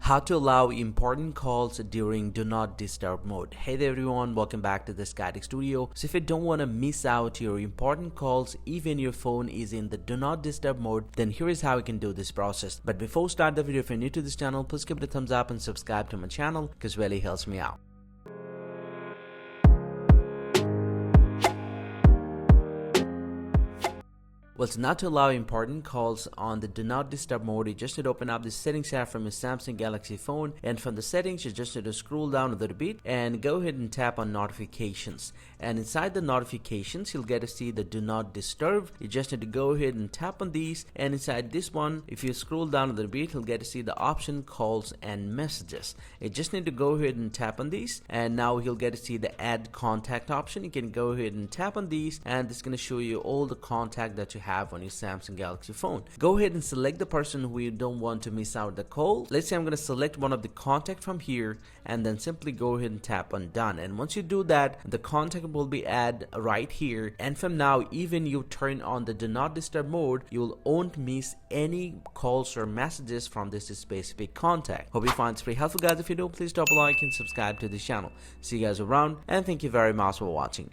How to allow important calls during do not disturb mode. Hey there everyone, welcome back to the Skytech Studio. So if you don't want to miss out your important calls even your phone is in the do not disturb mode, then here is how you can do this process. But before we start the video, if you're new to this channel, please give it a thumbs up and subscribe to my channel because it really helps me out. Well, so now to allow important calls on the do not disturb mode, you just need to open up the settings app from your Samsung Galaxy phone, and from the settings you just need to scroll down a little bit and go ahead and tap on notifications. And inside the notifications you'll get to see the do not disturb. You just need to go ahead and tap on these, and inside this one, if you scroll down a little bit, you'll get to see the option calls and messages. You just need to go ahead and tap on these, and now you'll get to see the add contact option. You can go ahead and tap on these, and it's going to show you all the contact that you have on your Samsung Galaxy phone. Go ahead and select the person who you don't want to miss out the call. Let's say I'm going to select one of the contact from here, and then simply go ahead and tap on done. And once you do that, the contact will be added right here, and from now, even you turn on the do not disturb mode, you won't miss any calls or messages from this specific contact. Hope you find this pretty helpful, guys. If you do, please drop a like and subscribe to this channel. See you guys around, and thank you very much for watching.